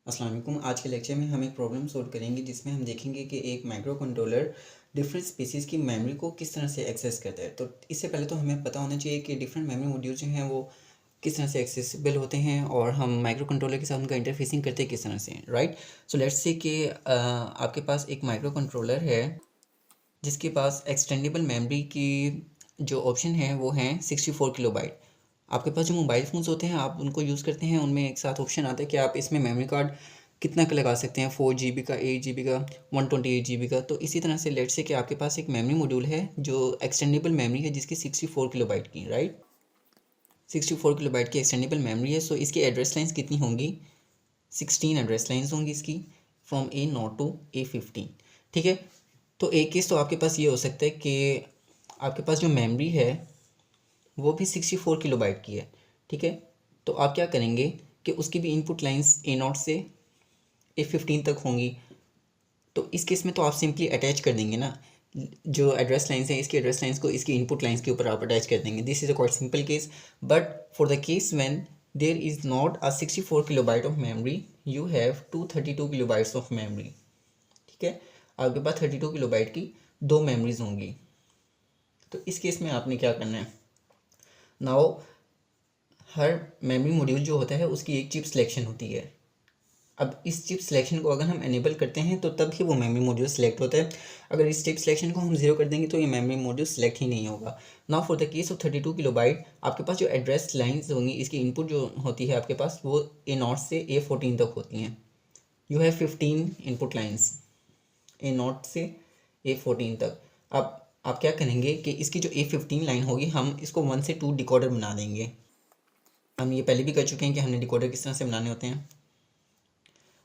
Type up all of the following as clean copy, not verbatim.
अस्सलाम वालेकुम। आज के लेक्चर में हम एक प्रॉब्लम सॉल्व करेंगे जिसमें हम देखेंगे कि एक माइक्रो कंट्रोलर डिफरेंट स्पीसीज़ की मेमोरी को किस तरह से एक्सेस करता है। तो इससे पहले तो हमें पता होना चाहिए कि डिफरेंट मेमोरी मॉड्यूल जो हैं वो किस तरह से एक्सेसिबल होते हैं और हम माइक्रो कंट्रोलर के साथ उनका इंटरफेसिंग करते हैं किस तरह से, राइट। सो लेट्स से कि आपके पास एक माइक्रो कंट्रोलर है जिसके पास एक्सटेंडेबल मेमोरी की जो ऑप्शन है वो हैं 64 किलोबाइट। आपके पास जो मोबाइल फ़ोन्स होते हैं आप उनको यूज़ करते हैं, उनमें एक साथ ऑप्शन आता है कि आप इसमें मेमोरी कार्ड कितना का लगा सकते हैं, 4 GB का, 8 GB का, 128 GB का। तो इसी तरह से लेट्स से कि आपके पास एक मेमोरी मॉड्यूल है जो एक्सटेंडेबल मेमोरी है जिसकी 64 किलोबाइट की, राइट। 64 किलोबाइट की एक्सटेंडेबल मेमोरी है। सो इसकी एड्रेस लाइन्स कितनी होंगी, 16 एड्रेस लाइन्स होंगी इसकी, फ्रॉम A0 to A15, ठीक है। तो एक केस तो आपके पास ये हो सकता है कि आपके पास जो मेमोरी है वो भी 64 किलोबाइट की है, ठीक है। तो आप क्या करेंगे कि उसकी भी इनपुट लाइंस A0 से A15 तक होंगी। तो इस केस में तो आप सिंपली अटैच कर देंगे ना, जो एड्रेस लाइन्स हैं इसकी एड्रेस लाइन्स को इसकी इनपुट लाइन्स के ऊपर आप अटैच कर देंगे। This is a quite simple case, but for the case when there is not a 64 kilobyte of memory, you have 232 kilobytes of memory, ठीक है। आपके पास 32 किलोबाइट की दो मेमोरीज होंगी। तो इस केस में आपने क्या करना है, नाउ हर मेमोरी मॉड्यूल जो होता है उसकी एक चिप सिलेक्शन होती है। अब इस चिप सिलेक्शन को अगर हम एनेबल करते हैं तो तब ही वो मेमोरी मॉड्यूल सेलेक्ट होता है। अगर इस चिप सिलेक्शन को हम जीरो कर देंगे तो ये मेमोरी मॉड्यूल सेलेक्ट ही नहीं होगा। Now for the case of 32 kilobyte, आपके पास जो एड्रेस लाइन्स होंगी इसकी इनपुट जो होती है आपके पास वो A0 से A14 तक होती हैं। You have 15 input lines A0 से A14 तक। अब आप क्या करेंगे कि इसकी जो A15 लाइन होगी हम इसको 1 से 2 डिकोडर बना देंगे। हम ये पहले भी कर चुके हैं कि हमने डिकोडर किस तरह से बनाने होते हैं,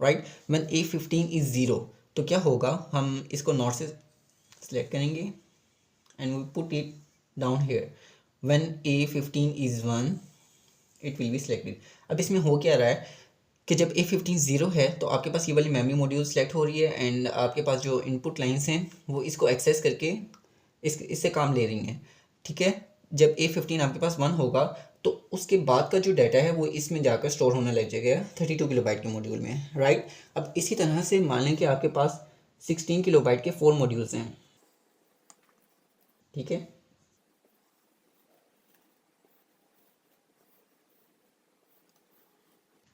right. When A15 is zero तो क्या होगा, हम इसको नॉट से सिलेक्ट करेंगे and we put it down here. When A15 is 1 it will be selected. अब इसमें हो क्या रहा है कि जब A15 ज़ीरो है तो आपके पास ये वाली मेमोरी मॉड्यूल सेलेक्ट हो रही है एंड आपके पास जो इनपुट लाइन्स हैं वो इसको एक्सेस करके इससे काम ले रही हैं, ठीक है। जब A15 आपके पास 1 होगा तो उसके बाद का जो डाटा है वो इसमें जाकर स्टोर होने लग जाएगा 32 किलोबाइट के मॉड्यूल में, राइट। अब इसी तरह से मान लें कि आपके पास 16 किलोबाइट के 4 मॉड्यूल्स हैं, ठीक है।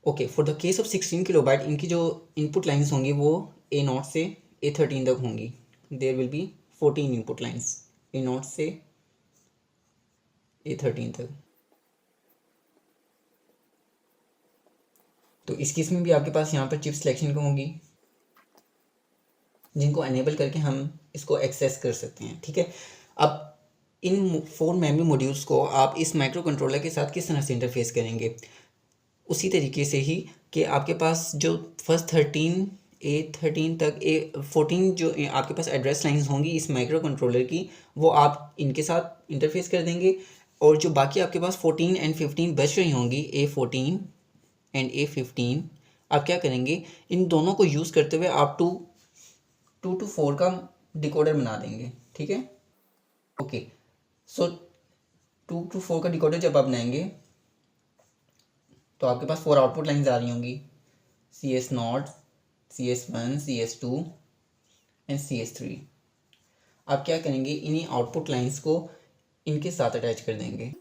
Okay, for the case of 16 kilobyte इनकी जो इनपुट लाइन्स होंगी वो A0 से A13 तक होंगी। There will be 14 input lines A0 से A13 तक। तो इस केस में भी आपके पास यहाँ पर चिप सिलेक्शन होंगी जिनको एनेबल करके हम इसको एक्सेस कर सकते हैं, ठीक है। अब इन 4 मेमोरी मॉड्यूल्स को आप इस माइक्रो कंट्रोलर के साथ किस तरह से इंटरफेस करेंगे, उसी तरीके से ही कि आपके पास जो फर्स्ट 13 A13 तक A14 जो आपके पास एड्रेस लाइंस होंगी इस माइक्रो कंट्रोलर की वो आप इनके साथ इंटरफेस कर देंगे। और जो बाकी आपके पास 14 एंड 15 बच रही होंगी A14 एंड A15, आप क्या करेंगे, इन दोनों को यूज़ करते हुए आप 2 to 4 का डिकोडर बना देंगे, ठीक है। ओके, सो 2 to 4 का डिकोडर जब आप बनाएंगे तो आपके पास 4 आउटपुट लाइन्स आ रही होंगी, CS0, CS1, CS2 and CS3। आप क्या करेंगे, इन्हीं आउटपुट लाइन्स को इनके साथ अटैच कर देंगे।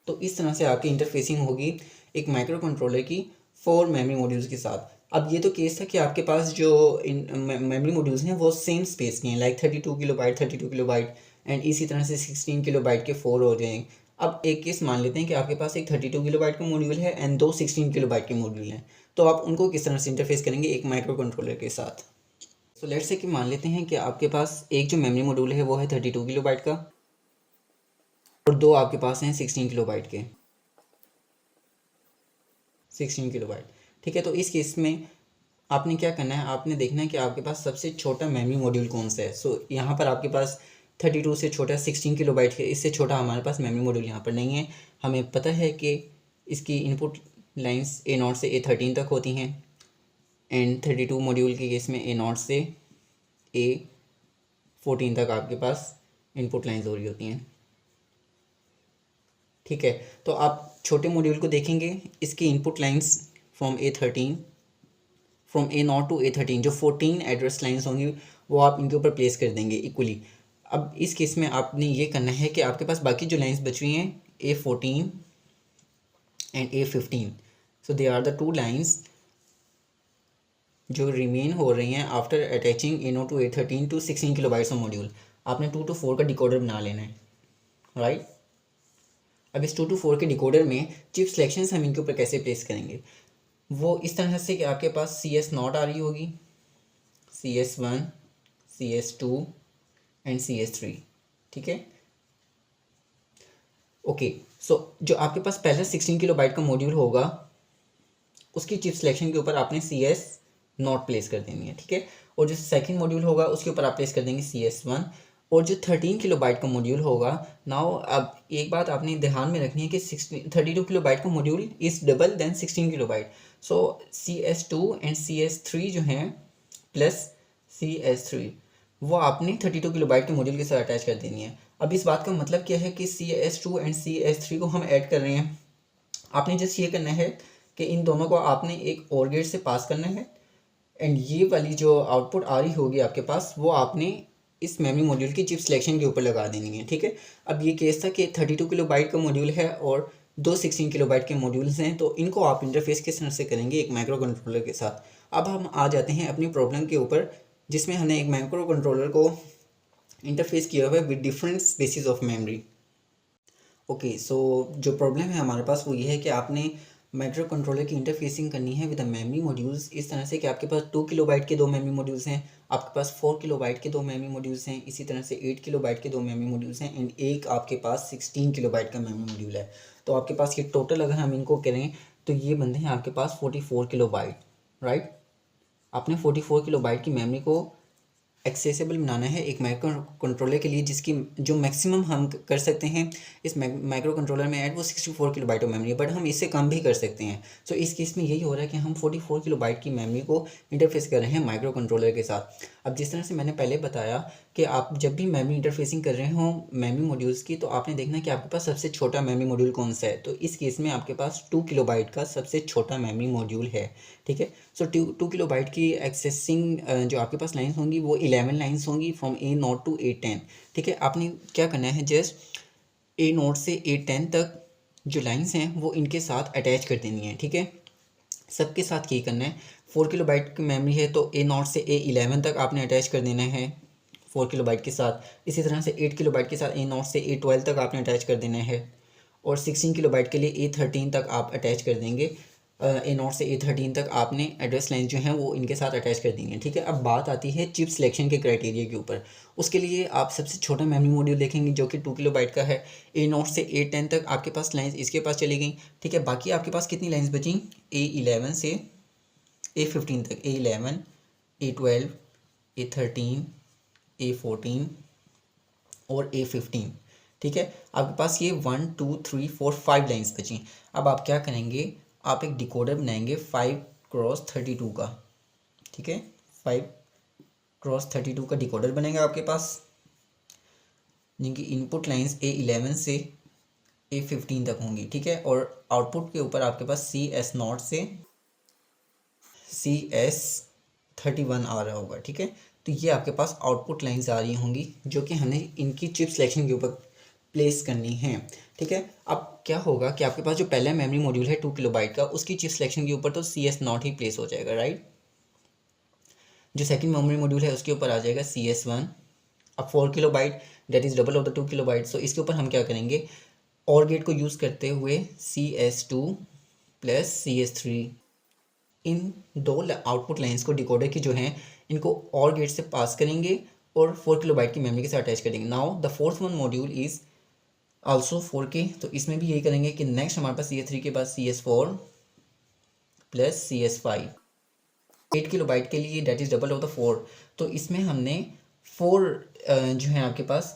तो इस तरह से आपकी इंटरफेसिंग होगी एक माइक्रो कंट्रोलर की 4 मेमोरी मॉड्यूल्स के साथ। अब ये तो केस था कि आपके पास जो मेमोरी मॉड्यूल्स हैं वो सेम स्पेस के हैं, लाइक 32 किलोबाइट एंड इसी तरह से 16 किलोबाइट के 4 हो जाएंगे। अब एक केस मान लेते हैं कि आपके पास एक 32 किलोबाइट का मॉड्यूल है एंड 2 16 किलोबाइट के मॉड्यूल हैं। तो आप उनको किस तरह से इंटरफेस करेंगे एक माइक्रो कंट्रोलर के साथ। सो लेट्स से कि मान लेते हैं कि आपके पास एक जो मेमोरी मॉड्यूल है वो है 32 किलोबाइट का और दो आपके पास हैं 16 किलोबाइट के, 16 किलोबाइट, ठीक है। तो इस केस में आपने क्या करना है, आपने देखना है कि आपके पास सबसे छोटा मेमोरी मॉड्यूल कौन सा है। सो यहाँ पर आपके पास 32 से छोटा 16 किलोबाइट है, इससे छोटा हमारे पास मेमोरी मॉड्यूल यहाँ पर नहीं है। हमें पता है कि इसकी इनपुट लाइंस A0 से A13 तक होती हैं एंड 32 मॉड्यूल के केस में A0 से A14 तक आपके पास इनपुट लाइंस हो रही होती हैं, ठीक है। तो आप छोटे मॉड्यूल को देखेंगे, इसकी input lines from A13 from A0 to A13 जो 14 एड्रेस लाइन्स होंगी वो आप इनके ऊपर प्लेस कर देंगे इक्वली। अब इस केस में आपने ये करना है कि आपके पास बाकी जो लाइन्स बच रही हैं A14 and A15, so they are the two lines जो रिमेन हो रही हैं after attaching A0 to A13 to 16 kilobytes of module. आपने 2 to 4 का डिकोडर बना लेना है, राइट। अब इस 2 to 4 के डिकोडर में चिप सिलेक्शंस हम इनके ऊपर कैसे प्लेस करेंगे, वो इस तरह से कि आपके पास CS0 आ रही होगी, CS1, CS2 एंड CS3, ठीक है। ओके, सो जो आपके पास पहला 16 किलोबाइट का मॉड्यूल होगा उसकी चिप सिलेक्शन के ऊपर आपने CS0 प्लेस कर देनी है, ठीक है। और जो सेकंड मॉड्यूल होगा उसके ऊपर आप प्लेस कर देंगे CS1। और जो 13 किलोबाइट का मॉड्यूल होगा, नाउ अब एक बात आपने ध्यान में रखनी है कि 32 किलोबाइट का module is double then 16 kilobyte. So CS2 and CS3 जो हैं प्लस CS3 वो आपने 32 किलोबाइट के मॉड्यूल के साथ अटैच कर देनी है। अब इस बात का मतलब क्या है कि CS2 एंड CS3 को हम ऐड कर रहे हैं। आपने जस्ट ये करना है कि इन दोनों को आपने एक और गेट से पास करना है एंड ये वाली जो आउटपुट आ रही होगी आपके पास वो आपने इस मेमोरी मॉड्यूल की चिप सिलेक्शन के ऊपर लगा देनी है, ठीक है। अब ये केस था कि 32 किलोबाइट का मॉड्यूल है और दो 16 किलोबाइट के मॉड्यूल्स हैं, तो इनको आप इंटरफेस किस तरह से करेंगे एक माइक्रो कंट्रोलर के साथ। अब हम आ जाते हैं अपनी प्रॉब्लम के ऊपर जिसमें हमने एक माइक्रो कंट्रोलर को इंटरफेस किया हुआ है with different spaces of memory. Okay, so जो प्रॉब्लम है हमारे पास वो ये है कि आपने माइक्रो कंट्रोलर की इंटरफेसिंग करनी है विद द मेमोरी मॉड्यूल्स इस तरह से कि आपके पास 2 किलोबाइट के दो मेमोरी मॉड्यूल्स हैं, आपके पास 4 किलोबाइट के दो मेमोरी मॉड्यूल्स हैं, इसी तरह से 8 किलोबाइट के दो मेमोरी मॉड्यूल्स हैं एंड एक आपके पास 16 किलोबाइट का मेमोरी मॉड्यूल है। तो आपके पास ये टोटल अगर हम इनको करें तो ये बनते हैं आपके पास 44 किलोबाइट, राइट। आपने 44 किलोबाइट की मेमोरी को एक्सेसिबल बनाना है एक माइक्रो कंट्रोलर के लिए जिसकी जो मैक्सिमम हम कर सकते हैं इस माइक्रो कंट्रोलर में ऐड वो 64 किलोबाइट ऑफ मेमोरी है, बट हम इससे कम भी कर सकते हैं। सो इस केस में यही हो रहा है कि हम 44 किलोबाइट की मेमोरी को इंटरफेस कर रहे हैं माइक्रो कंट्रोलर के साथ। अब जिस तरह से मैंने पहले बताया कि आप जब भी मेमोरी इंटरफेसिंग कर रहे हो मेमोरी मॉड्यूल्स की तो आपने देखना कि आपके पास सबसे छोटा मेमोरी मॉड्यूल कौन सा है, तो इस केस में आपके पास 2 किलोबाइट का सबसे छोटा मेमोरी मॉड्यूल है, ठीक है। सो 2 किलोबाइट की एक्सेसिंग जो आपके पास लाइन्स होंगी वो 11 लाइन्स होंगी फ्रॉम A0 टू A10, ठीक है। आपने क्या करना है जस्ट A0 से A10 तक जो लाइन्स हैं वो इनके साथ अटैच कर देनी है, ठीक है। सबके साथ यही करना है। 4 किलोबाइट की मेमोरी है तो A0 से A11 तक आपने अटैच कर देना है 4 किलोबाइट के साथ। इसी तरह से 8 किलोबाइट के साथ A0 से A12 तक आपने अटैच कर देना है और 16 किलोबाइट के लिए A13 तक आप अटैच कर देंगे। A0 से A13 तक आपने एड्रेस लाइन जो हैं वो इनके साथ अटैच कर देंगे, ठीक है। अब बात आती है चिप सिलेक्शन के क्राइटेरिया के ऊपर। उसके लिए आप सबसे छोटा मेमोरी मॉड्यूल देखेंगे जो कि 2 किलोबाइट का है। A0 से A10 तक आपके पास लाइन्स इसके पास चली गई, ठीक है। बाकी आपके पास कितनी लाइन्स बची A11 से A15 तक, A11, A12, A13, A14 और A15, ठीक है। आपके पास ये 1 2 3 4 5 लाइन्स बची। अब आप क्या करेंगे, आप एक डिकोडर बनाएंगे 5x32 का, ठीक है। 5x32 का डिकोडर बनेगा आपके पास जिनकी इनपुट लाइन्स A11 से A15 तक होंगी, ठीक है। और आउटपुट के ऊपर आपके पास CS0 से CS31 आ रहा होगा, ठीक है। तो ये आपके पास आउटपुट लाइन्स आ रही होंगी जो कि हमें इनकी चिप सिलेक्शन के ऊपर प्लेस करनी है, ठीक है। अब क्या होगा कि आपके पास जो पहला मेमोरी मॉड्यूल है 2 किलोबाइट का उसकी चिप सिलेक्शन के ऊपर तो CS0 ही प्लेस हो जाएगा, राइट। जो सेकंड मेमोरी मॉड्यूल है उसके ऊपर आ जाएगा CS1। अब 4 kilobyte that is double of the 2 kilobyte, so इसके ऊपर हम क्या करेंगे और गेट को यूज़ करते हुए CS2 प्लस CS3 इन दो आउटपुट लाइंस को डिकोडर की जो हैं इनको और गेट से पास करेंगे और 4 किलोबाइट की मेमोरी के साथ अटैच करेंगे। Now the fourth one module is also 4K, तो इसमें भी यही करेंगे कि नेक्स्ट हमारे पास CS3 के पास CS4 प्लस CS5 8 किलोबाइट के लिए that is double of the 4, तो इसमें हमने 4 जो है आपके पास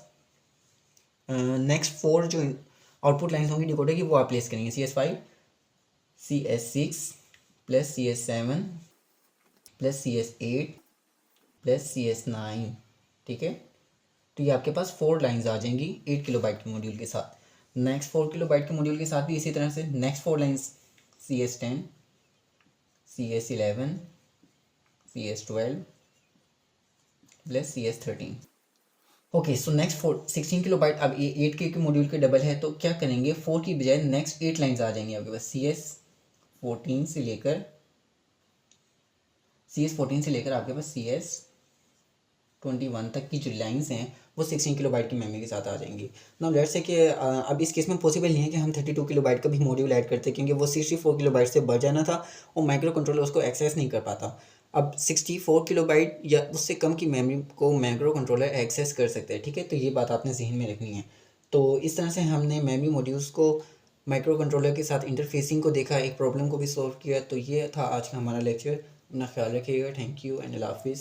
नेक्स्ट 4 जो आउटपुट लाइन्स होंगी डिकोडर की वो आप प्लेस करेंगे CS5 CS6 plus CS7 plus CS8 plus CS9, ठीक है। तो ये आपके पास 4 लाइन्स आ जाएंगी 8 किलोबाइट के मॉड्यूल के साथ। नेक्स्ट 4 किलोबाइट के मॉड्यूल के साथ भी इसी तरह से next 4 lines CS10 CS11 CS12 plus CS13। Okay, so next 16 KB। अब ये 8K के मॉड्यूल के डबल है, तो क्या करेंगे, 4 की बजाय नेक्स्ट 8 लाइन्स आ जाएंगी आपके पास। CS14 से लेकर आपके पास CS21 तक की जो लाइन्स हैं वो 16 KB की मेमोरी के साथ आ जाएंगी। नाउ लेट्स से कि अब इस केस में पॉसिबल नहीं है कि हम 32 KB का भी मॉड्यूल ऐड करते, क्योंकि वो 64 KB से बढ़ जाना था और माइक्रो कंट्रोलर उसको एक्सेस नहीं कर पाता। अब 64 KB या उससे कम की मेमोरी को माइक्रो कंट्रोलर एक्सेस कर सकते हैं, ठीक है। तो ये बात आपने जहन में रखनी है। तो इस तरह से हमने मेमोरी मॉड्यूल्स को माइक्रो कंट्रोलर के साथ इंटरफेसिंग को देखा, एक प्रॉब्लम को भी सॉल्व किया। तो ये था आज का हमारा लेक्चर। अपना ख्याल रखिएगा। थैंक यू एंड अल्लाह हाफिज़।